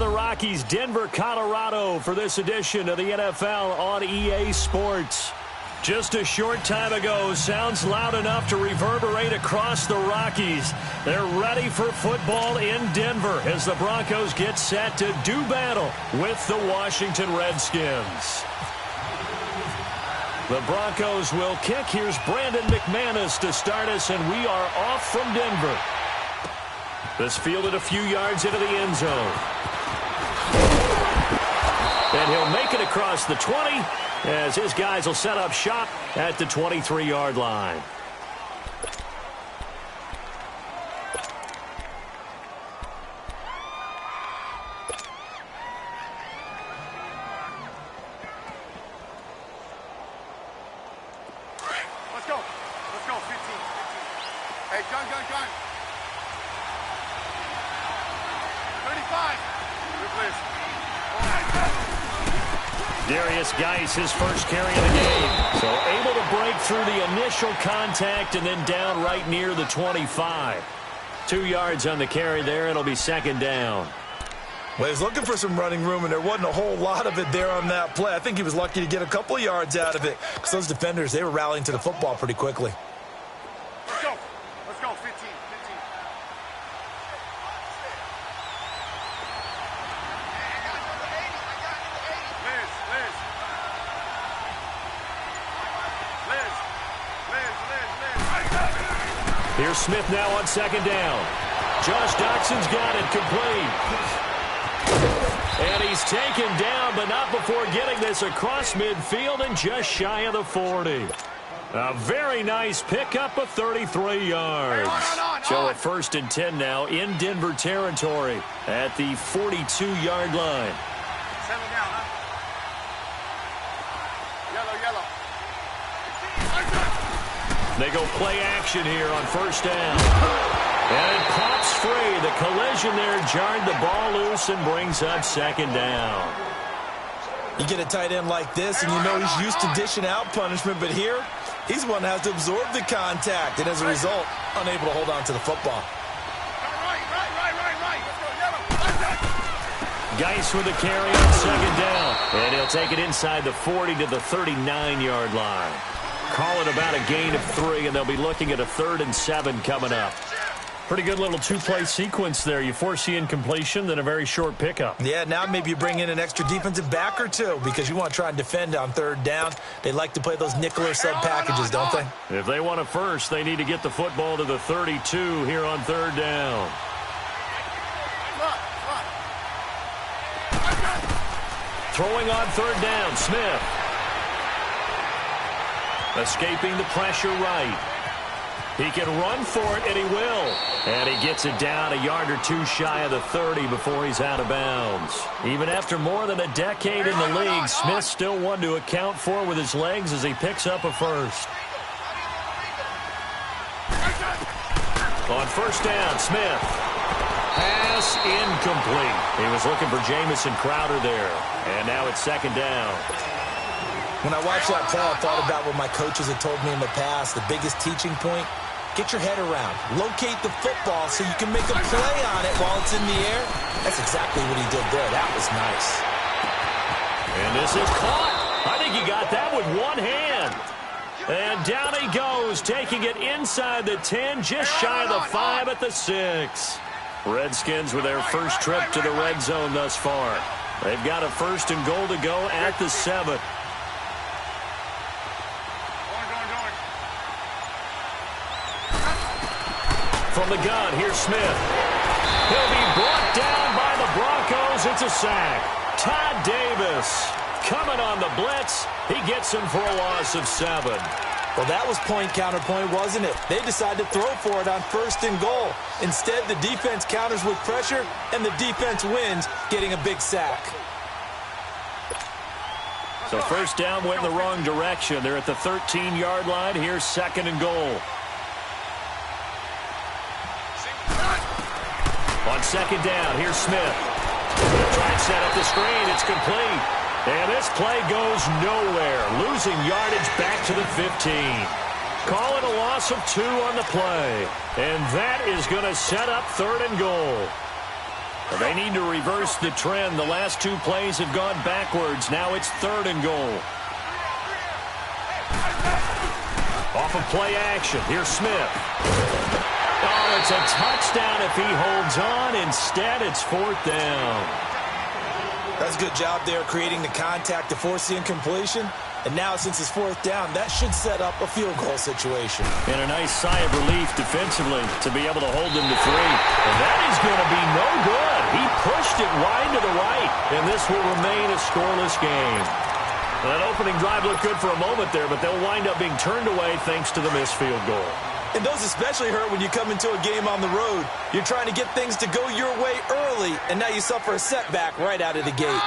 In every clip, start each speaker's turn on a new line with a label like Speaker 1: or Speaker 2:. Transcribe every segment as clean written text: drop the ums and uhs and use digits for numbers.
Speaker 1: of the Rockies, Denver, Colorado, for this edition of the NFL on EA Sports. Just a short time ago, sounds loud enough to reverberate across the Rockies. They're ready for football in Denver as the Broncos get set to do battle with the Washington Redskins. The Broncos will kick. Here's Brandon McManus to start us, and we are off from Denver. This fielded a few yards into the end zone. And he'll make it across the 20 as his guys will set up shop at the 23-yard line.
Speaker 2: Let's go. 15. Hey, gun. 35. Good blitz.
Speaker 1: Darius Geis, his first carry of the game. So able to break through the initial contact and then down right near the 25. 2 yards on the carry there. It'll be second down.
Speaker 3: Well, he's looking for some running room, and there wasn't a whole lot of it there on that play. I think he was lucky to get a couple of yards out of it because those defenders, they were rallying to the football pretty quickly.
Speaker 2: Let's go. 15.
Speaker 1: Here's Smith now on second down. Josh Doxson's got it complete. And he's taken down, but not before getting this across midfield and just shy of the 40. A very nice pickup of 33 yards. So at 1st and 10 now in Denver territory at the 42-yard line.
Speaker 2: Settle down, huh? Yellow.
Speaker 1: They go play action here on first down. And it pops free. The collision there jarred the ball loose and brings up second down.
Speaker 3: You get a tight end like this, and you know he's used to dishing out punishment, but here, he's one that has to absorb the contact, and as a result, unable to hold on to the football.
Speaker 2: Right.
Speaker 1: Geis with a carry on second down. And he'll take it inside the 40 to the 39-yard line. Call it about a gain of 3, and they'll be looking at a 3rd and 7 coming up. Pretty good little two-play sequence there. You foresee incompletion, then a very short pickup.
Speaker 3: Yeah, now maybe you bring in an extra defensive back or two because you want to try and defend on 3rd down. They like to play those nickel or sub packages, don't they?
Speaker 1: If they want a first, they need to get the football to the 32 here on 3rd down. Throwing on 3rd down, Smith. Escaping the pressure right. He can run for it, and he will. And he gets it down a yard or 2 shy of the 30 before he's out of bounds. Even after more than a decade in the league, Smith still one to account for with his legs as he picks up a first. On first down, Smith. Pass incomplete. He was looking for Jamison Crowder there. And now it's second down.
Speaker 3: When I watched that play, I thought about what my coaches had told me in the past. The biggest teaching point, get your head around. Locate the football so you can make a play on it while it's in the air. That's exactly what he did there. That was nice.
Speaker 1: And this is caught. I think he got that with one hand. And down he goes, taking it inside the 10, just shy of the 5 at the 6. Redskins with their first trip to the red zone thus far. They've got a 1st and goal to go at the 7. From the gun, here's Smith. He'll be brought down by the Broncos. It's a sack. Todd Davis coming on the blitz. He gets him for a loss of 7.
Speaker 3: Well, that was point counterpoint, wasn't it? They decided to throw for it on 1st and goal. Instead, the defense counters with pressure, and the defense wins, getting a big sack.
Speaker 1: So first down went in the wrong direction. They're at the 13-yard line. Here's 2nd and goal. On second down, here's Smith. Try and set up the screen. It's complete. And this play goes nowhere. Losing yardage back to the 15. Call it a loss of 2 on the play. And that is going to set up 3rd and goal. They need to reverse the trend. The last two plays have gone backwards. Now it's 3rd and goal. Off of play action. Here's Smith. Oh, it's a touchdown if he holds on. Instead, it's 4th down.
Speaker 3: That's a good job there creating the contact to force the incompletion. And now, since it's 4th down, that should set up a field goal situation.
Speaker 1: And a nice sigh of relief defensively to be able to hold them to 3. And that is going to be no good. He pushed it wide to the right, and this will remain a scoreless game. That opening drive looked good for a moment there, but they'll wind up being turned away thanks to the missed field goal.
Speaker 3: And those especially hurt when you come into a game on the road. You're trying to get things to go your way early, and now you suffer a setback right out of the gate.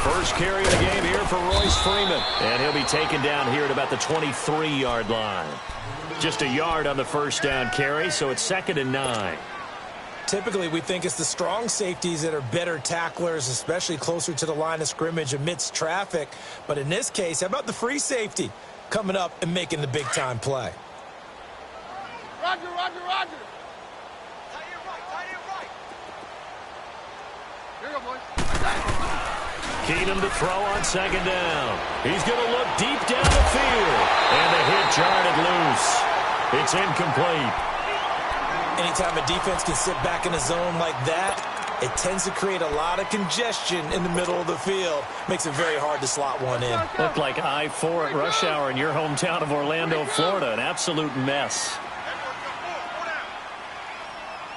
Speaker 1: First carry of the game here for Royce Freeman. And he'll be taken down here at about the 23-yard line. Just a yard on the first down carry, so it's 2nd and 9.
Speaker 3: Typically, we think it's the strong safeties that are better tacklers, especially closer to the line of scrimmage amidst traffic. But in this case, how about the free safety coming up and making the big-time play?
Speaker 2: Roger, roger, roger.
Speaker 4: Tight end right.
Speaker 2: Here you go, boys.
Speaker 1: Keenum to throw on 2nd down. He's going to look deep down the field. And the hit jarred loose. It's incomplete.
Speaker 3: Anytime a defense can sit back in a zone like that, it tends to create a lot of congestion in the middle of the field. Makes it very hard to slot one in.
Speaker 1: Looked like I-4 at rush hour in your hometown of Orlando, Florida. An absolute mess.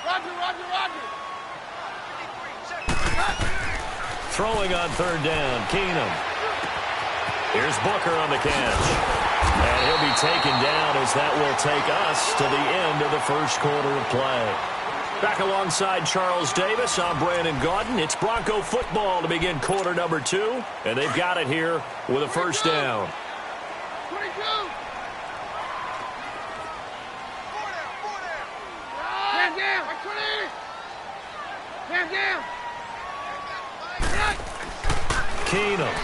Speaker 2: Roger, roger, roger.
Speaker 1: Throwing on 3rd down, Keenum. Here's Booker on the catch. And he'll be taken down as that will take us to the end of the first quarter of play. Back alongside Charles Davis, I'm Brandon Gaudin. It's Bronco football to begin quarter number 2. And they've got it here with a first down.
Speaker 2: 22. Man down. 20. Man down.
Speaker 1: Keenum.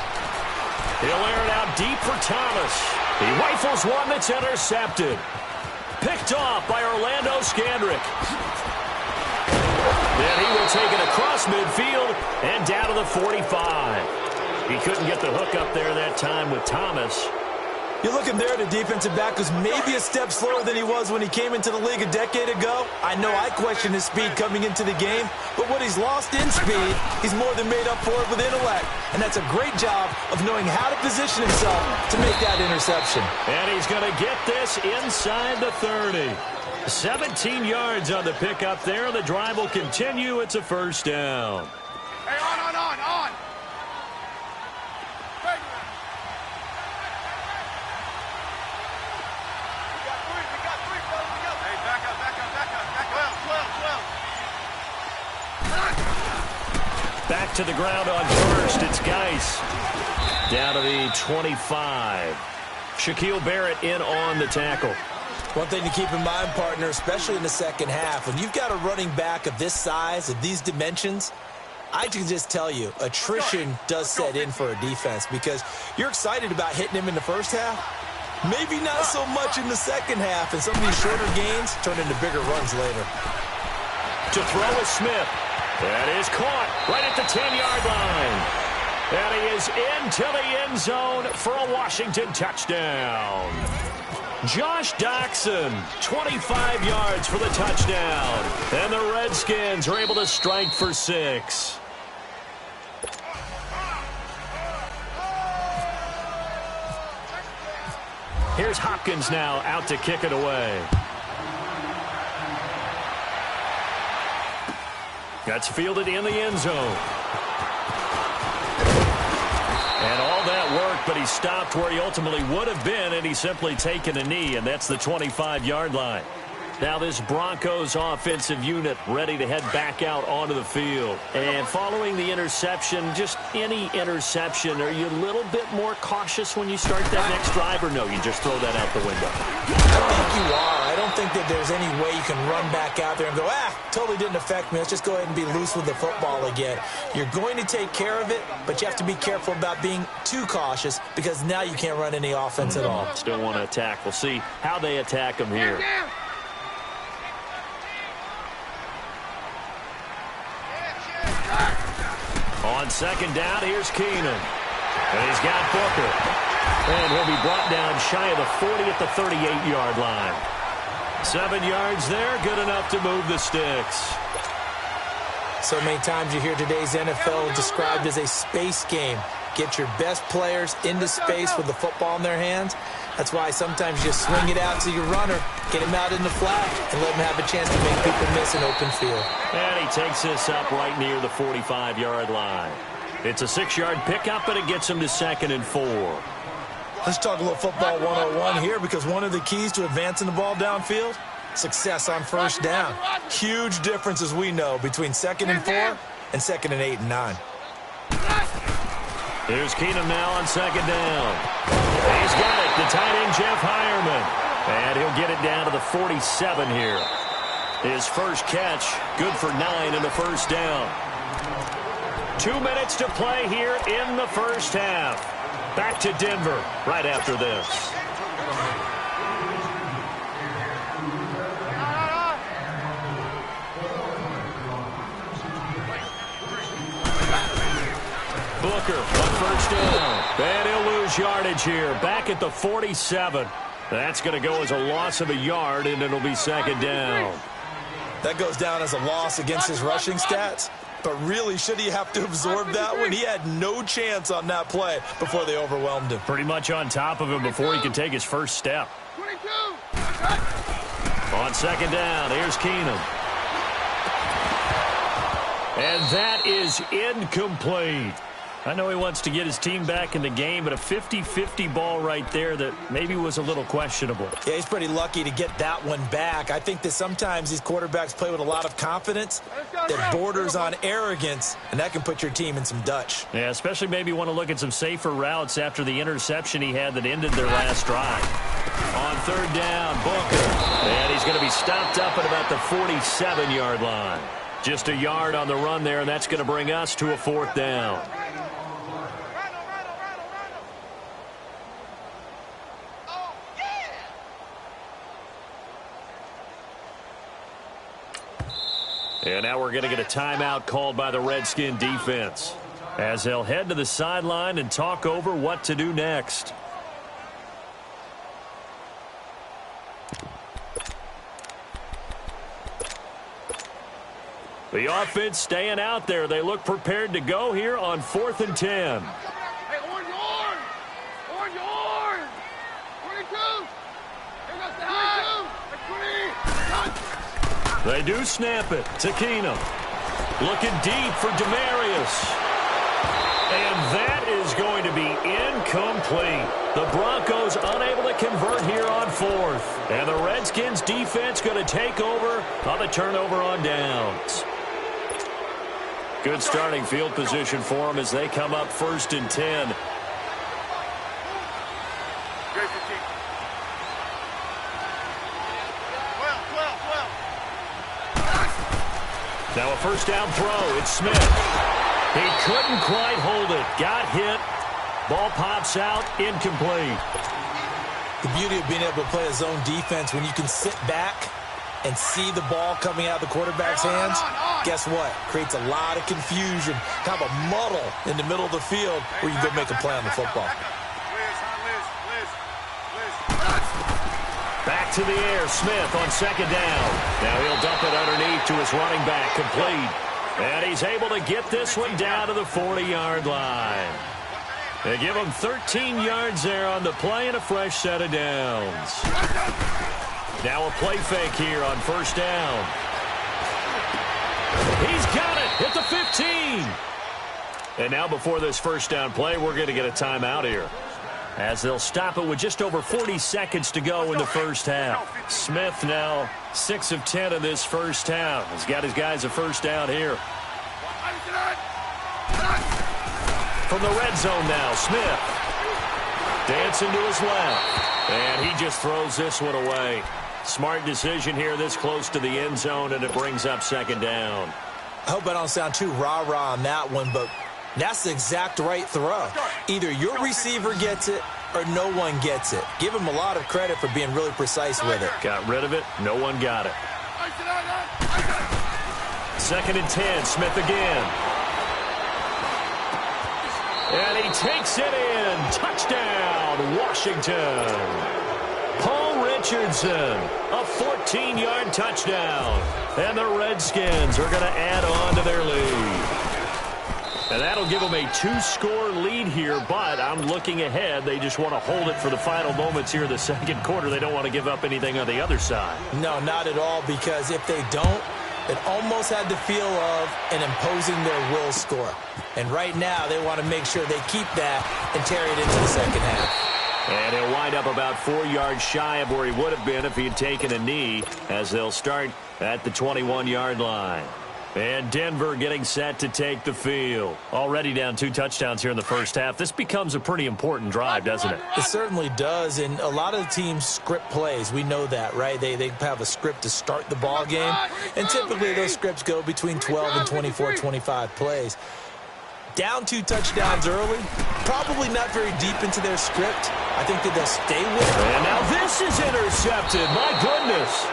Speaker 1: He'll air it out deep for Thomas. He rifles one that's intercepted. Picked off by Orlando Scandrick. Then he will take it across midfield and down to the 45. He couldn't get the hook up there that time with Thomas.
Speaker 3: You're looking there at a defensive back who's maybe a step slower than he was when he came into the league a decade ago. I know I questioned his speed coming into the game, but what he's lost in speed, he's more than made up for it with intellect. And that's a great job of knowing how to position himself to make that interception.
Speaker 1: And he's going to get this inside the 30. 17 yards on the pickup there. The drive will continue. It's a first down.
Speaker 2: Hey, on. Hey.
Speaker 4: We got three, fellas.
Speaker 2: Hey, back up. 12.
Speaker 1: Back to the ground on first. It's Geis. Down to the 25. Shaquille Barrett in on the tackle.
Speaker 3: One thing to keep in mind, partner, especially in the second half, when you've got a running back of this size, of these dimensions, I can just tell you, attrition does set in for a defense because you're excited about hitting him in the first half. Maybe not so much in the second half, and some of these shorter gains turn into bigger runs later.
Speaker 1: To throw is Smith. That is caught right at the 10-yard line. And he is into the end zone for a Washington touchdown. Josh Doxson, 25 yards for the touchdown. And the Redskins are able to strike for 6. Here's Hopkins now out to kick it away. That's fielded in the end zone. And all that worked, but he stopped where he ultimately would have been, and he's simply taken a knee, and that's the 25-yard line. Now this Broncos offensive unit ready to head back out onto the field. And following the interception, just any interception, are you a little bit more cautious when you start that next drive, or no, you just throw that out the window?
Speaker 3: I think you are. I don't think that there's any way you can run back out there and go, totally didn't affect me. Let's just go ahead and be loose with the football again. You're going to take care of it, but you have to be careful about being too cautious because now you can't run any offense at all.
Speaker 1: Still want to attack. We'll see how they attack them here. On second down, here's Keenum. And he's got Booker. And he'll be brought down shy of the 40 at the 38-yard line. 7 yards there, good enough to move the sticks.
Speaker 3: So many times you hear today's NFL described as a space game. Get your best players into space with the football in their hands. That's why sometimes you just swing it out to your runner, get him out in the flat, and let him have a chance to make people miss an open field.
Speaker 1: And he takes this up right near the 45-yard line. It's a 6-yard pickup, and it gets him to 2nd and 4.
Speaker 3: Let's talk a little football 101 here, because one of the keys to advancing the ball downfield, success on first down. Huge difference, as we know, between 2nd and 4 and 2nd and 8 and 9.
Speaker 1: Here's Keenum now on 2nd down. He's got it, the tight end, Jeff Heuerman. And he'll get it down to the 47 here. His first catch, good for 9 in the first down. 2 minutes to play here in the first half. Back to Denver right after this. Booker on first down. And he'll lose yardage here. Back at the 47. That's going to go as a loss of a yard, and it'll be 2nd down.
Speaker 3: That goes down as a loss against his rushing stats. But really, should he have to absorb that one? He had no chance on that play before they overwhelmed him.
Speaker 1: Pretty much on top of him before he could take his first step.
Speaker 2: 22.
Speaker 1: On 2nd down, here's Keenum. And that is incomplete. I know he wants to get his team back in the game, but a 50-50 ball right there that maybe was a little questionable.
Speaker 3: Yeah, he's pretty lucky to get that one back. I think that sometimes these quarterbacks play with a lot of confidence that borders on arrogance, and that can put your team in some Dutch.
Speaker 1: Yeah, especially maybe want to look at some safer routes after the interception he had that ended their last drive. On 3rd down, Booker. And he's going to be stopped up at about the 47-yard line. Just a yard on the run there, and that's going to bring us to a 4th down. And now we're going to get a timeout called by the Redskin defense as they'll head to the sideline and talk over what to do next. The offense staying out there. They look prepared to go here on 4th and 10.
Speaker 2: Hey, orange, orange! Orange, orange! 22! Here goes the 22!
Speaker 1: They do snap it to Keenum. Looking deep for Demarius. And that is going to be incomplete. The Broncos unable to convert here on 4th. And the Redskins defense going to take over on the turnover on downs. Good starting field position for them as they come up 1st and 10. Now a first down throw. It's Smith. He couldn't quite hold it. Got hit. Ball pops out. Incomplete.
Speaker 3: The beauty of being able to play a zone defense when you can sit back and see the ball coming out of the quarterback's hands, guess what? Creates a lot of confusion, kind of a muddle in the middle of the field where you can go make a play on the football.
Speaker 1: Back to the air, Smith on 2nd down. Now he'll dump it underneath to his running back, complete. And he's able to get this one down to the 40-yard line. They give him 13 yards there on the play and a fresh set of downs. Now a play fake here on 1st down. He's got it at the 15. And now before this first down play, we're going to get a timeout here, as they'll stop it with just over 40 seconds to go in the first half. Smith now 6 of 10 in this first half. He's got his guys a first down here. From the red zone now, Smith dancing to his left. And he just throws this one away. Smart decision here this close to the end zone, and it brings up 2nd down.
Speaker 3: I hope I don't sound too rah-rah on that one, but that's the exact right throw. Either your receiver gets it or no one gets it. Give him a lot of credit for being really precise with it.
Speaker 1: Got rid of it. No one got it. 2nd and 10. Smith again. And he takes it in. Touchdown, Washington. Paul Richardson, a 14-yard touchdown. And the Redskins are going to add on to their lead. And that'll give them a 2-score lead here, but I'm looking ahead. They just want to hold it for the final moments here in the second quarter. They don't want to give up anything on the other side.
Speaker 3: No, not at all, because if they don't, it almost had the feel of an imposing their will score. And right now, they want to make sure they keep that and carry it into the second half.
Speaker 1: And he'll wind up about 4 yards shy of where he would have been if he had taken a knee, as they'll start at the 21-yard line. And Denver getting set to take the field. Already down 2 touchdowns here in the first half. This becomes a pretty important drive, doesn't it?
Speaker 3: It certainly does, and a lot of the teams script plays. We know that, right? They have a script to start the ball game, and typically those scripts go between 12 and 24, 25 plays. Down 2 touchdowns early, probably not very deep into their script. I think that they'll stay with it.
Speaker 1: And now this is intercepted. My goodness.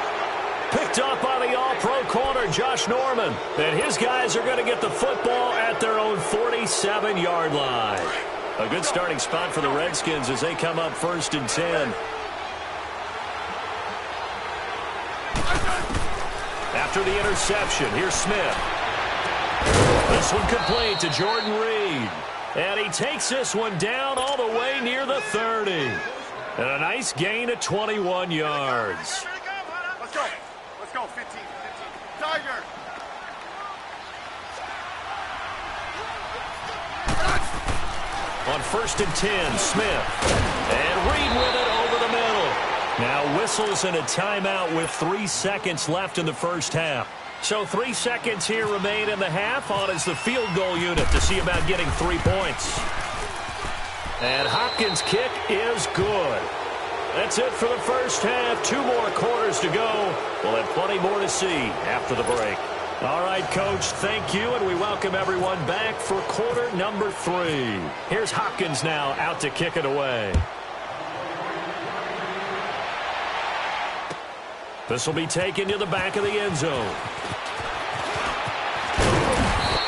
Speaker 1: Picked up by the all-pro corner, Josh Norman. And his guys are going to get the football at their own 47-yard line. A good starting spot for the Redskins as they come up 1st and 10. After the interception, here's Smith. This one complete to Jordan Reed. And he takes this one down all the way near the 30. And a nice gain of 21 yards.
Speaker 2: Let's go. Let's go. 15. Tiger.
Speaker 1: On 1st and 10, Smith. And Reed with it over the middle. Now whistles and a timeout with 3 seconds left in the first half. So 3 seconds here remain in the half. On is the field goal unit to see about getting 3 points. And Hopkins' kick is good. That's it for the first half. 2 more quarters to go. We'll have plenty more to see after the break. All right, Coach, thank you, and we welcome everyone back for quarter number 3. Here's Hopkins now out to kick it away. This will be taken to the back of the end zone.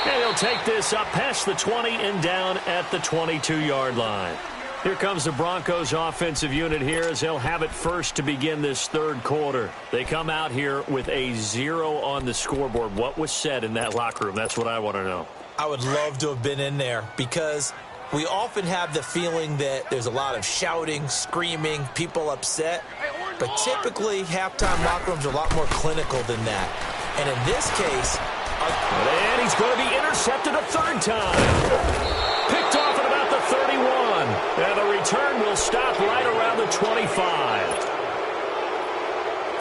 Speaker 1: And he'll take this up past the 20 and down at the 22-yard line. Here comes the Broncos offensive unit here as they'll have it first to begin this third quarter. They come out here with a 0 on the scoreboard. What was said in that locker room? That's what I want to know.
Speaker 3: I would love to have been in there because we often have the feeling that there's a lot of shouting, screaming, people upset. But typically, halftime locker rooms are a lot more clinical than that. And in this case...
Speaker 1: And he's going to be intercepted a 3rd time. Picked off at about the 31. And the return will stop right around the 25.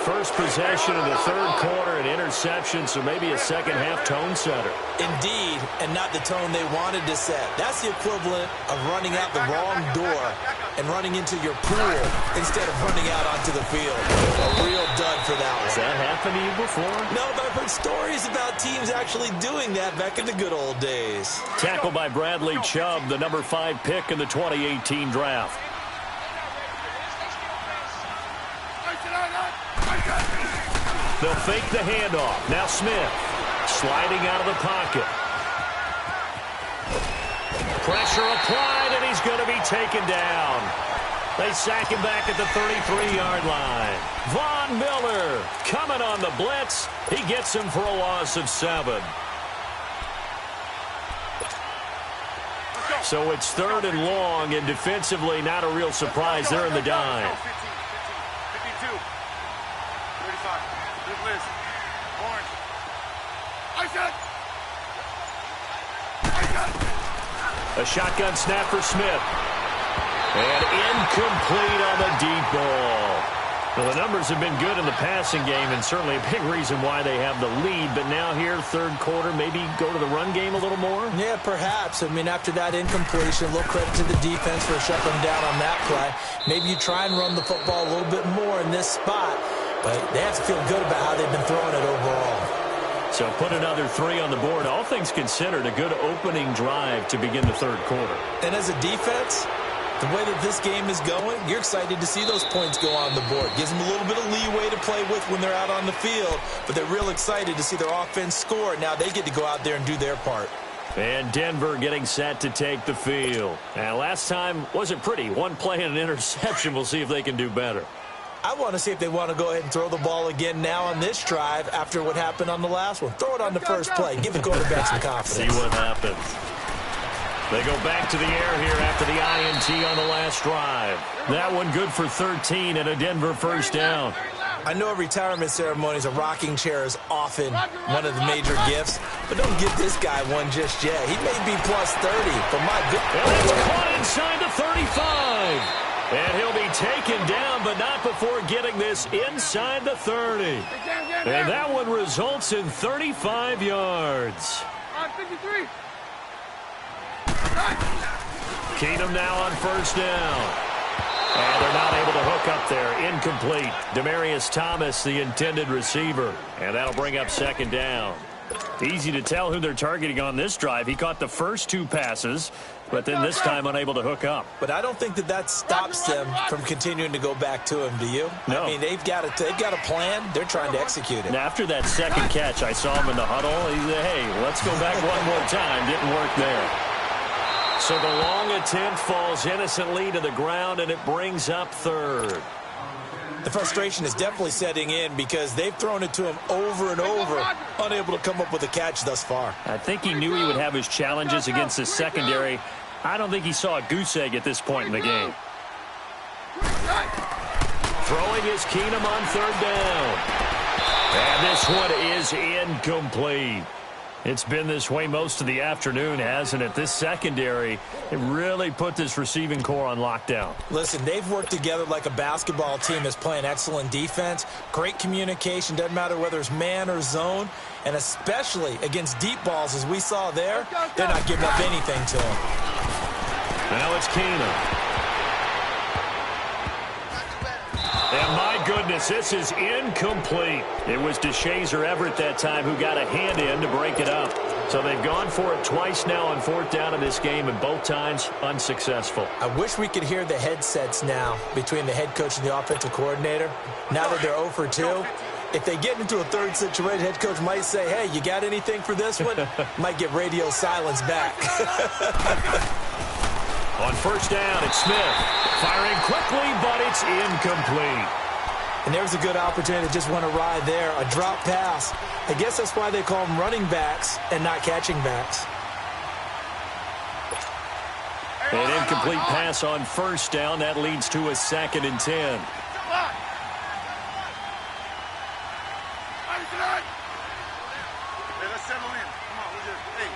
Speaker 1: First possession of the third quarter, an interception, so maybe a second-half tone setter.
Speaker 3: Indeed, and not the tone they wanted to set. That's the equivalent of running out the wrong door and running into your pool instead of running out onto the field. A real dud for that one.
Speaker 1: Has that happened to you before?
Speaker 3: No, but I've heard stories about teams actually doing that back in the good old days.
Speaker 1: Tackled by Bradley Chubb, the number 5 pick in the 2018 draft. They'll fake the handoff. Now Smith sliding out of the pocket. Pressure applied, and he's going to be taken down. They sack him back at the 33-yard line. Von Miller coming on the blitz. He gets him for a loss of 7. So it's 3rd and long, and defensively not a real surprise. They're in the dime.
Speaker 2: 52. 35. Good list. Orange. I got.
Speaker 1: A shotgun snap for Smith. And incomplete on the deep ball. Well, the numbers have been good in the passing game, and certainly a big reason why they have the lead. But now here, third quarter, maybe go to the run game a little more?
Speaker 3: Yeah, perhaps. I mean, after that incompletion, a little credit to the defense for shutting them down on that play. Maybe you try and run the football a little bit more in this spot. But they have to feel good about how they've been throwing it overall.
Speaker 1: So put another 3 on the board. All things considered, a good opening drive to begin the third quarter.
Speaker 3: And as a defense, the way that this game is going, you're excited to see those points go on the board. Gives them a little bit of leeway to play with when they're out on the field, but they're real excited to see their offense score. Now they get to go out there and do their part.
Speaker 1: And Denver getting set to take the field. And last time wasn't pretty. One play and an interception. We'll see if they can do better.
Speaker 3: I want to see if they want to go ahead and throw the ball again now on this drive after what happened on the last one. Throw it on the first play. Give the quarterback some confidence.
Speaker 1: See what happens. They go back to the air here after the INT on the last drive. That one good for 13 and a Denver first down.
Speaker 3: I know at retirement ceremonies, a rocking chair is often one of the major gifts, but don't give this guy one just yet. He may be plus 30, but my goodness.
Speaker 1: And it's caught inside the 35. And he'll be taken down, but not before getting this inside the 30. And that one results in 35 yards.
Speaker 2: 53.
Speaker 1: Keenum now on first down. And they're not able to hook up there. Incomplete. Demaryius Thomas, the intended receiver. And that'll bring up second down. Easy to tell who they're targeting on this drive. He caught the first two passes, but then this time unable to hook up.
Speaker 3: But I don't think that stops them from continuing to go back to him, do you?
Speaker 1: No.
Speaker 3: I mean, they've got a plan. They're trying to execute it.
Speaker 1: And after that second catch, I saw him in the huddle. He said, hey, let's go back one more time. Didn't work there. So the long attempt falls innocently to the ground, and it brings up third.
Speaker 3: The frustration is definitely setting in because they've thrown it to him over and over, unable to come up with a catch thus far.
Speaker 1: I think he knew he would have his challenges against the secondary. I don't think he saw a goose egg at this point in the game. Throwing is Keenum on third down. And this one is incomplete. It's been this way most of the afternoon, hasn't it? This secondary, it really put this receiving core on lockdown.
Speaker 3: Listen, they've worked together like a basketball team that's playing excellent defense. Great communication, doesn't matter whether it's man or zone. And especially against deep balls, as we saw there, they're not giving up anything to him.
Speaker 1: Now it's Keenum. And my goodness, this is incomplete. It was DeShazer Everett that time who got a hand in to break it up. So they've gone for it twice now on fourth down in this game, and both times unsuccessful.
Speaker 3: I wish we could hear the headsets now between the head coach and the offensive coordinator. Now that they're 0 for 2, if they get into a third situation, head coach might say, hey, you got anything for this one? Might get radio silence back.
Speaker 1: On first down, it's Smith. Firing quickly, but it's incomplete.
Speaker 3: And there's a good opportunity to just want to ride there. A drop pass. I guess that's why they call them running backs and not catching backs.
Speaker 1: An incomplete pass on first down. That leads to a 2nd and 10.
Speaker 2: Let's settle in. Come on, we're just, hey.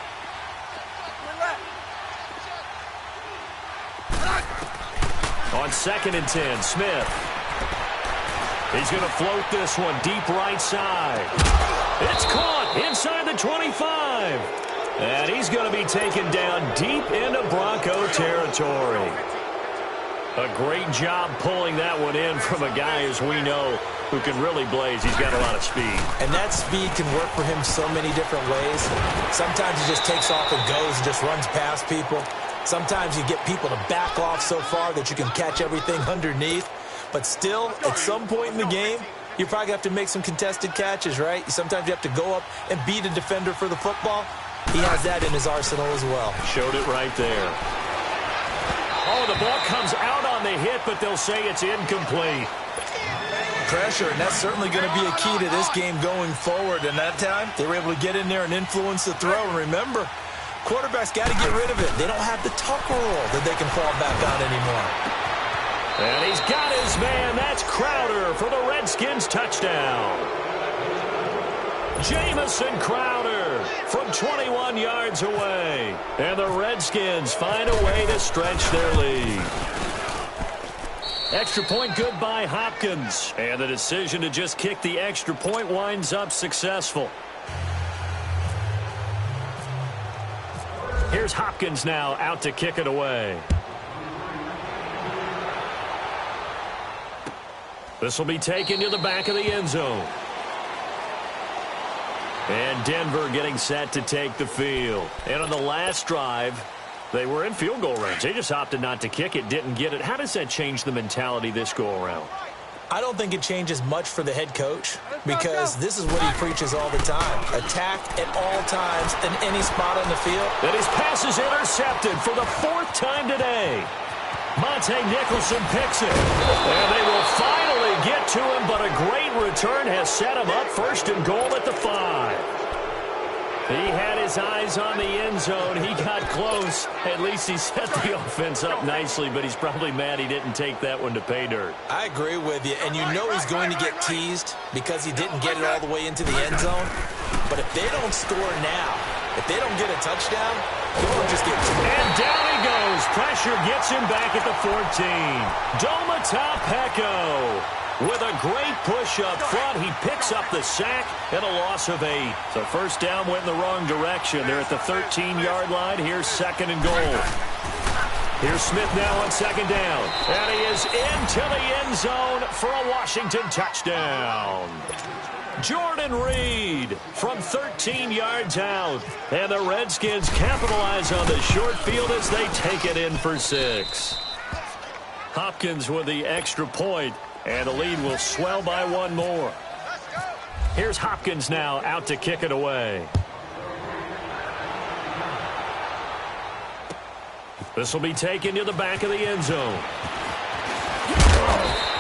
Speaker 1: On 2nd and 10, Smith. He's going to float this one deep right side. It's caught inside the 25. And he's going to be taken down deep into Bronco territory. A great job pulling that one in from a guy, as we know, who can really blaze. He's got a lot of speed.
Speaker 3: And that speed can work for him so many different ways. Sometimes he just takes off and goes and just runs past people. Sometimes you get people to back off so far that you can catch everything underneath. But still, at some point in the game, you probably have to make some contested catches, right? Sometimes you have to go up and beat a defender for the football. He has that in his arsenal as well.
Speaker 1: Showed it right there. Oh, the ball comes out on the hit, but they'll say it's incomplete.
Speaker 3: Pressure, and that's certainly going to be a key to this game going forward. And that time, they were able to get in there and influence the throw. And remember, quarterbacks got to get rid of it. They don't have the tuck roll that they can fall back on anymore.
Speaker 1: And he's got his man. That's Crowder for the Redskins touchdown. Jamison Crowder from 21 yards away. And the Redskins find a way to stretch their lead. Extra point good by Hopkins. And the decision to just kick the extra point winds up successful. Here's Hopkins now out to kick it away. This will be taken to the back of the end zone. And Denver getting set to take the field. And on the last drive, they were in field goal range. They just opted not to kick it, didn't get it. How does that change the mentality this go around?
Speaker 3: I don't think it changes much for the head coach because this is what he preaches all the time. Attack at all times in any spot on the field.
Speaker 1: And his pass is intercepted for the 4th time today. Monte Nicholson picks it. And they will finally get to him, but a great return has set him up 1st and goal at the 5. He had his eyes on the end zone. He got close. At least he set the offense up nicely, but he's probably mad he didn't take that one to pay dirt.
Speaker 3: I agree with you, and you know he's going to get teased because he didn't get it all the way into the end zone. But if they don't score now, if they don't get a touchdown, he'll just get two.
Speaker 1: And down he goes. Pressure gets him back at the 14. Domata Peko. With a great push up front, he picks up the sack and a loss of 8. So 1st down went in the wrong direction. They're at the 13-yard line. Here's 2nd and goal. Here's Smith now on 2nd down. And he is into the end zone for a Washington touchdown. Jordan Reed from 13 yards out. And the Redskins capitalize on the short field as they take it in for 6. Hopkins with the extra point. And the lead will swell by 1 more. Here's Hopkins now out to kick it away. This will be taken to the back of the end zone.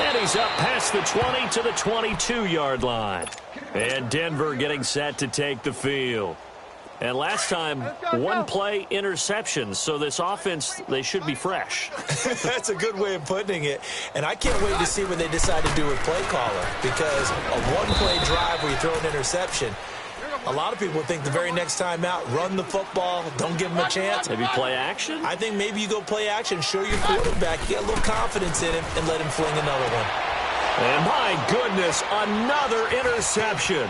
Speaker 1: And he's up past the 20 to the 22-yard line. And Denver getting set to take the field. And last time, 1-play interception. So this offense, they should be fresh.
Speaker 3: That's a good way of putting it. And I can't wait to see what they decide to do with play caller. Because a 1-play drive where you throw an interception, a lot of people think the very next time out, run the football, don't give them a chance.
Speaker 1: Maybe play action?
Speaker 3: I think maybe you go play action, show your quarterback, get a little confidence in him, and let him fling another one.
Speaker 1: And my goodness, another interception.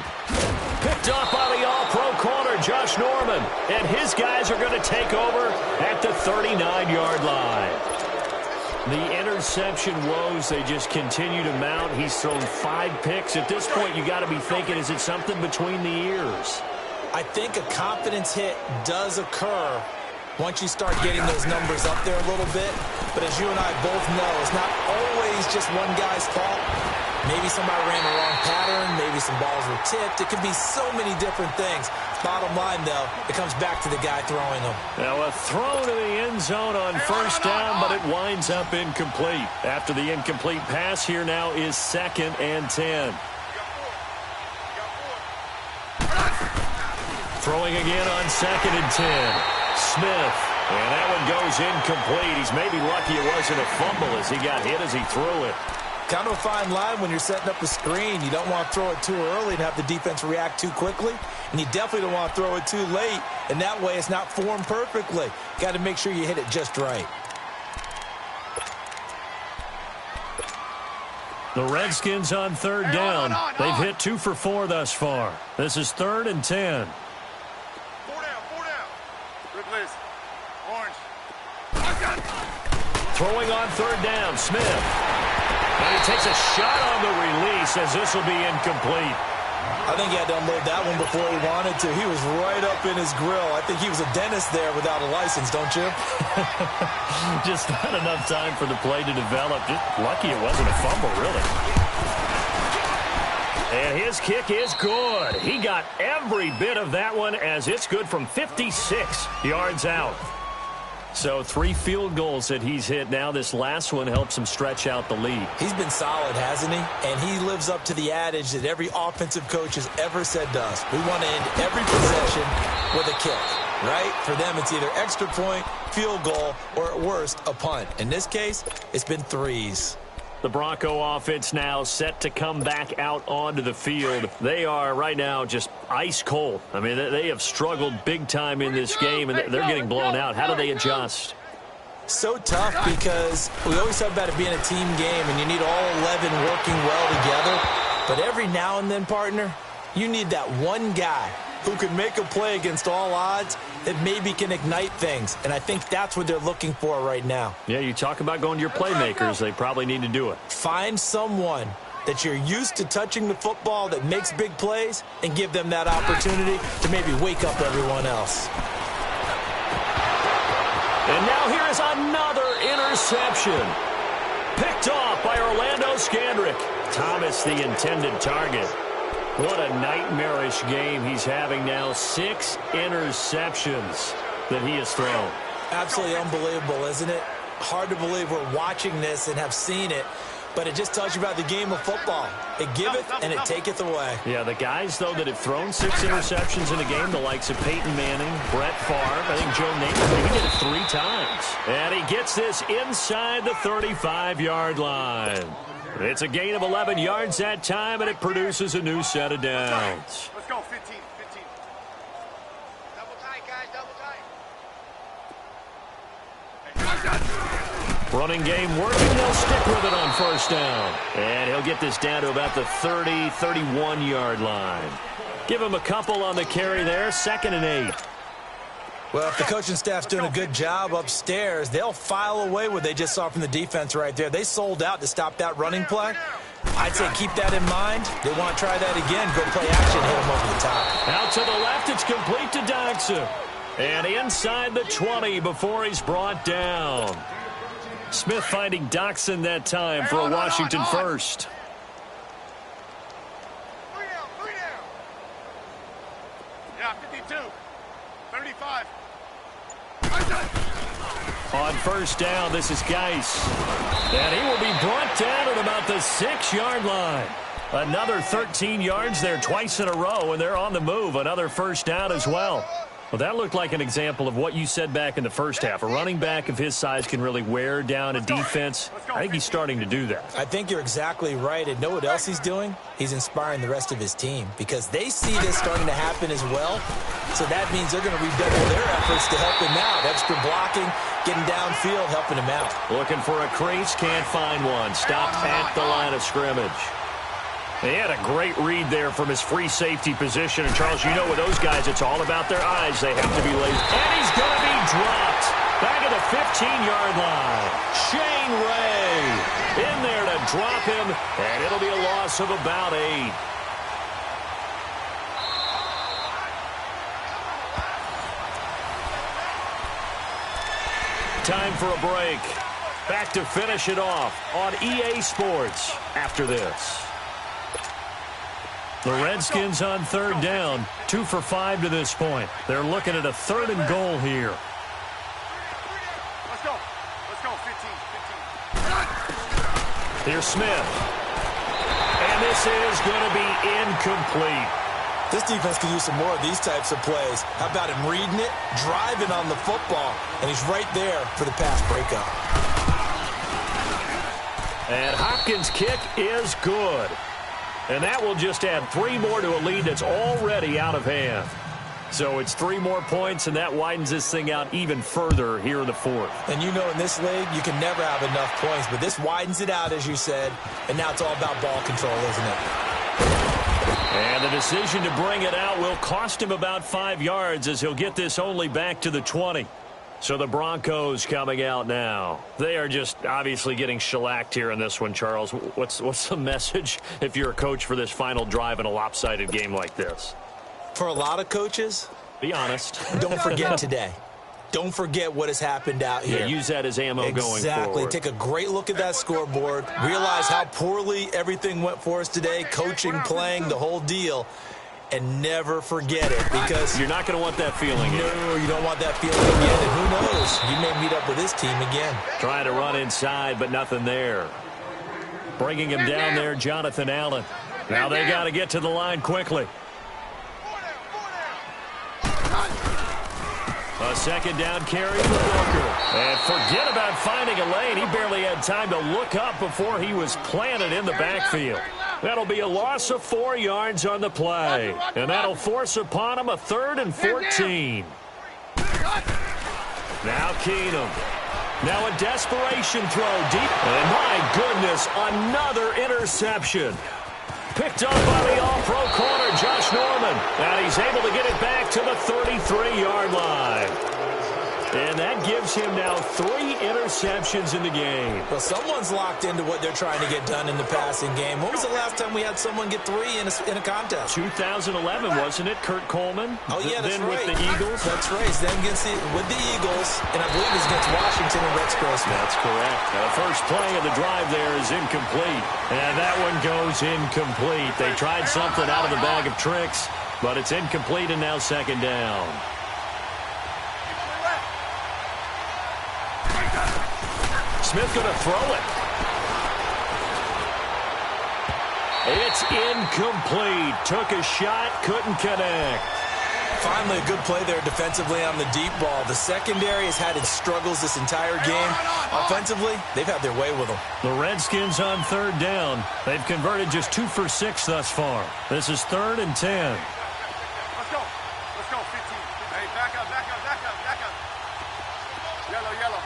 Speaker 1: Picked off by the all-pro corner, Josh Norman. And his guys are going to take over at the 39-yard line. The interception woes, they just continue to mount. He's thrown 5 picks. At this point, you got to be thinking, is it something between the ears?
Speaker 3: I think a confidence hit does occur once you start getting those numbers up there a little bit. But as you and I both know, it's not always just one guy's fault. Maybe somebody ran the wrong pattern. Maybe some balls were tipped. It could be so many different things. Bottom line, though, it comes back to the guy throwing them.
Speaker 1: Now a throw to the end zone on 1st down, but it winds up incomplete. After the incomplete pass, here now is 2nd and 10. Throwing again on 2nd and 10. Smith. And that one goes incomplete. He's maybe lucky it wasn't a fumble as he got hit as he threw it.
Speaker 3: Kind of a fine line when you're setting up a screen. You don't want to throw it too early and have the defense react too quickly. And you definitely don't want to throw it too late. And that way it's not formed perfectly. Got to make sure you hit it just right.
Speaker 1: The Redskins on 3rd down. They've hit 2 for 4 thus far. This is 3rd and 10.
Speaker 2: 4 down. Good list. Orange.
Speaker 1: Throwing on 3rd down, Smith. And he takes a shot on the release as this will be incomplete.
Speaker 3: I think he had to unload that one before he wanted to. He was right up in his grill. I think he was a dentist there without a license, don't you?
Speaker 1: Just not enough time for the play to develop. Just lucky it wasn't a fumble, really. And his kick is good. He got every bit of that one as it's good from 56 yards out. So 3 field goals that he's hit now. This last one helps him stretch out the lead.
Speaker 3: He's been solid, hasn't he? And he lives up to the adage that every offensive coach has ever said to us. We want to end every possession with a kick, right? For them, it's either extra point, field goal, or at worst, a punt. In this case, it's been 3s.
Speaker 1: The Bronco offense now set to come back out onto the field. They are right now just ice cold. I mean, they have struggled big time in this game, and they're getting blown out. How do they adjust?
Speaker 3: So tough because we always talk about it being a team game, and you need all 11 working well together. But every now and then, partner, you need that one guy who can make a play against all odds that maybe can ignite things. And I think that's what they're looking for right now.
Speaker 1: Yeah, you talk about going to your playmakers. They probably need to do it.
Speaker 3: Find someone that you're used to touching the football that makes big plays and give them that opportunity to maybe wake up everyone else.
Speaker 1: And now here is another interception. Picked off by Orlando Scandrick. Thomas the intended target. What a nightmarish game he's having now. 6 interceptions that he has thrown.
Speaker 3: Absolutely unbelievable, isn't it? Hard to believe we're watching this and have seen it, but it just tells you about the game of football. It giveth and it taketh away.
Speaker 1: Yeah, the guys, though, that have thrown 6 interceptions in a game, the likes of Peyton Manning, Brett Favre, I think Joe Namath, he did it 3 times. And he gets this inside the 35-yard line. It's a gain of 11 yards that time, and it produces a new set of downs.
Speaker 2: Let's go, 15, 15.
Speaker 4: Double tight, guys, double tight.
Speaker 1: Running game working. They'll stick with it on first down. And he'll get this down to about the 30, 31-yard line. Give him a couple on the carry there. 2nd and 8.
Speaker 3: Well, if the coaching staff's doing a good job upstairs, they'll file away what they just saw from the defense right there. They sold out to stop that running play. I'd say keep that in mind. They want to try that again. Go play action, hit them over the top.
Speaker 1: Out to the left, it's complete to Doxson. And inside the 20 before he's brought down. Smith finding Doxson that time for a Washington first.
Speaker 4: 3 down, 3 down.
Speaker 2: Yeah, 52. 35.
Speaker 1: On first down, this is Geis. And he will be brought down at about the 6-yard line. Another 13 yards there twice in a row, and they're on the move. Another first down as well. Well, that looked like an example of what you said back in the first half. A running back of his size can really wear down a defense. I think he's starting to do that.
Speaker 3: I think you're exactly right. And know what else he's doing? He's inspiring the rest of his team because they see this starting to happen as well. So that means they're going to redouble their efforts to help him out. Extra blocking, getting downfield, helping him out.
Speaker 1: Looking for a crease, can't find one. Stopped at the line of scrimmage. He had a great read there from his free safety position. And, Charles, you know with those guys, it's all about their eyes. They have to be lazy. And he's going to be dropped back at the 15-yard line. Shane Ray in there to drop him, and it'll be a loss of about 8. Time for a break. Back to finish it off on EA Sports after this. The Redskins on 3rd down, 2 for 5 to this point. They're looking at a 3rd and goal here.
Speaker 2: Let's go. Let's go, 15, 15.
Speaker 1: Here's Smith. And this is going to be incomplete.
Speaker 3: This defense could use some more of these types of plays. How about him reading it, driving on the football, and he's right there for the pass breakup.
Speaker 1: And Hopkins' kick is good. And that will just add 3 more to a lead that's already out of hand. So it's 3 more points, and that widens this thing out even further here in the 4th.
Speaker 3: And you know in this league, you can never have enough points, but this widens it out, as you said, and now it's all about ball control, isn't it?
Speaker 1: And the decision to bring it out will cost him about 5 yards as he'll get this only back to the 20. So the Broncos coming out now. They are just obviously getting shellacked here in this one, Charles. What's the message if you're a coach for this final drive in a lopsided game like this?
Speaker 3: For a lot of coaches,
Speaker 1: be honest.
Speaker 3: Don't forget today. Don't forget what has happened out here.
Speaker 1: Yeah, use that as ammo going forward.
Speaker 3: Exactly. Take a great look at that scoreboard. Realize how poorly everything went for us today. Coaching, playing, the whole deal. And never forget it, because
Speaker 1: you're not going to want that feeling.
Speaker 3: No, you don't want that feeling again. And who knows? You may meet up with this team again.
Speaker 1: Trying to run inside, but nothing there. Bringing him down there, Jonathan Allen. Now they got to get to the line quickly. A 2nd down carry for Booker. And forget about finding a lane. He barely had time to look up before he was planted in the backfield. That'll be a loss of 4 yards on the play. And that'll force upon him a 3rd and 14. Now Keenum. Now a desperation throw deep. And my goodness, another interception. Picked up by the all-pro corner, Josh Norman. And he's able to get it back to the 33-yard line. And that gives him now 3 interceptions in the game.
Speaker 3: Well, someone's locked into what they're trying to get done in the passing game. When was the last time we had someone get 3 in a contest?
Speaker 1: 2011, wasn't it, Kurt Coleman?
Speaker 3: Oh, yeah, that's
Speaker 1: then
Speaker 3: right.
Speaker 1: With the Eagles.
Speaker 3: That's right. Then with the Eagles, and I believe it's against Washington and Rex Grossman.
Speaker 1: That's correct. Now, the first play of the drive there is incomplete. And that one goes incomplete. They tried something out of the bag of tricks, but it's incomplete and now second down. Smith going to throw it. It's incomplete. Took a shot, couldn't connect.
Speaker 3: Finally, a good play there defensively on the deep ball. The secondary has had its struggles this entire game. Offensively, they've had their way with them.
Speaker 1: The Redskins on third down. They've converted just 2 for 6 thus far. This is 3rd and 10.
Speaker 2: Let's go. Let's go, 15. Hey, back up, back up, back up, back up. Yellow, yellow.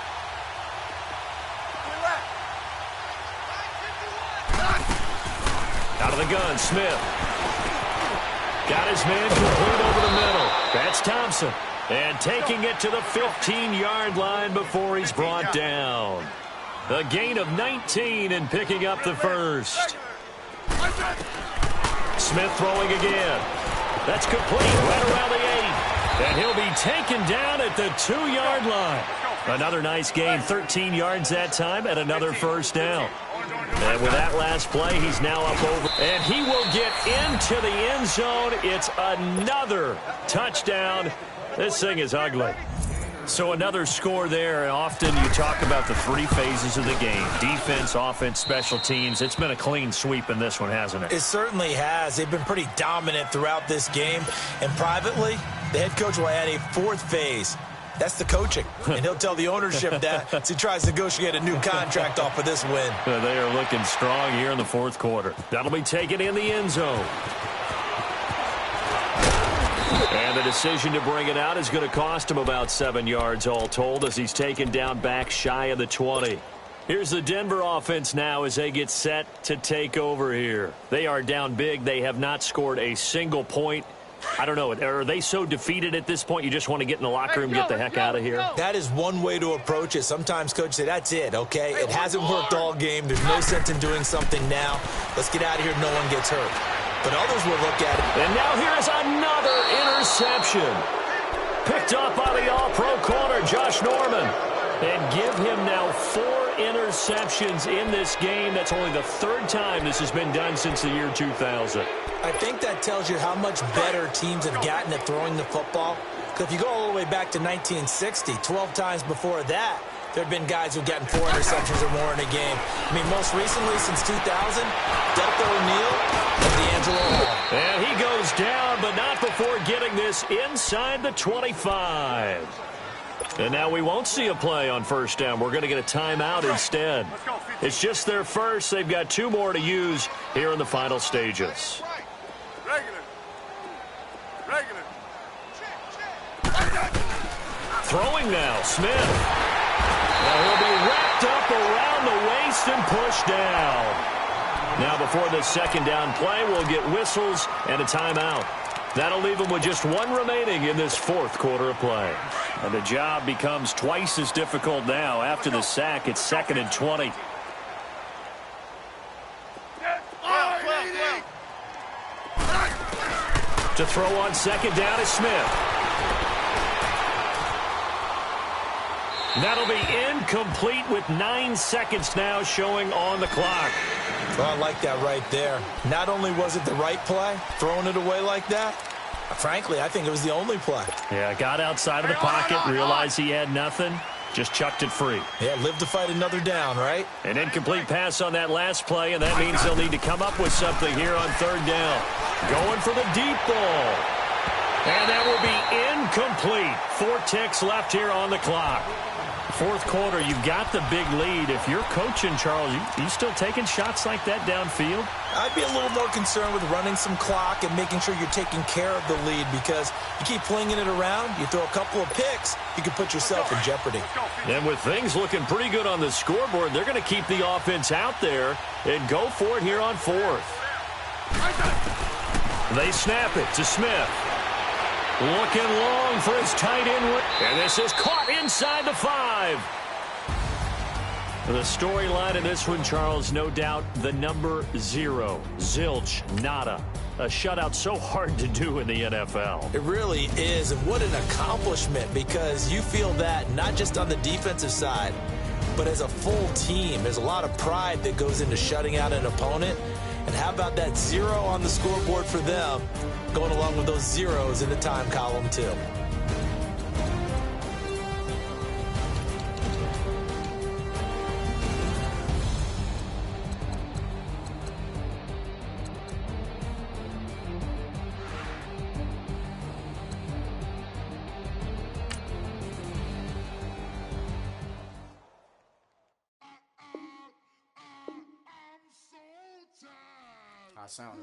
Speaker 1: Out of the gun, Smith. Got his man complete over the middle. That's Thompson. And taking it to the 15-yard line before he's brought down. A gain of 19 and picking up the first. Smith throwing again. That's complete right around the 8. And he'll be taken down at the 2-yard line. Another nice gain, 13 yards that time, and another first down. And with that last play, he's now up over. And he will get into the end zone. It's another touchdown. This thing is ugly. So another score there. And often you talk about the 3 phases of the game. Defense, offense, special teams. It's been a clean sweep in this one, hasn't it?
Speaker 3: It certainly has. They've been pretty dominant throughout this game. And privately, the head coach will add a 4th phase. That's the coaching. And he'll tell the ownership that as he tries to negotiate a new contract off of this win.
Speaker 1: They are looking strong here in the 4th quarter. That'll be taken in the end zone. And the decision to bring it out is going to cost him about 7 yards all told as he's taken down back shy of the 20. Here's the Denver offense now as they get set to take over here. They are down big. They have not scored a single point. I don't know. Are they so defeated at this point you just want to get in the locker room and get the heck out of here?
Speaker 3: That is one way to approach it. Sometimes coaches say, that's it, okay? It hasn't worked all game. There's no sense in doing something now. Let's get out of here. No one gets hurt. But others will look at it.
Speaker 1: And now here's another interception. Picked up by the all-pro corner, Josh Norman. And give him now 4 interceptions in this game. That's only the 3rd time this has been done since the year 2000.
Speaker 3: I think that tells you how much better teams have gotten at throwing the football. Because if you go all the way back to 1960, 12 times before that, there have been guys who've gotten 4 interceptions or more in a game. I mean, most recently, since 2000, Delta O'Neal and D'Angelo Hall.
Speaker 1: And he goes down, but not before getting this inside the 25. And now we won't see a play on first down. We're going to get a timeout instead. It's just their first. They've got 2 more to use here in the final stages.
Speaker 2: Regular.
Speaker 1: Throwing now, Smith. Now he'll be wrapped up around the waist and pushed down. Now before this second down play, we'll get whistles and a timeout. That'll leave him with just 1 remaining in this 4th quarter of play. And the job becomes twice as difficult now. After the sack, it's 2nd and 20. To throw on second down is Smith. That'll be incomplete with 9 seconds now showing on the clock.
Speaker 3: Well, I like that right there. Not only was it the right play, throwing it away like that, frankly, I think it was the only play.
Speaker 1: Yeah, got outside of the pocket, realized he had nothing, just chucked it free.
Speaker 3: Yeah, live to fight another down, right?
Speaker 1: An incomplete pass on that last play, and that means they'll need to come up with something here on 3rd down. Going for the deep ball. And that will be incomplete. 4 ticks left here on the clock. 4th quarter, you've got the big lead. If you're coaching, Charles, you still taking shots like that downfield?
Speaker 3: I'd be a little more concerned with running some clock and making sure you're taking care of the lead because you keep flinging it around, you throw a couple of picks, you can put yourself in jeopardy.
Speaker 1: And with things looking pretty good on the scoreboard, they're going to keep the offense out there and go for it here on 4th. They snap it to Smith. Looking long for his tight end. And this is caught inside the 5. The storyline in this one, Charles, no doubt the number 0. Zilch, nada. A shutout so hard to do in the NFL.
Speaker 3: It really is, and what an accomplishment, because you feel that not just on the defensive side, but as a full team. There's a lot of pride that goes into shutting out an opponent. And how about that 0 on the scoreboard for them, going along with those zeros in the time column too.
Speaker 5: I sound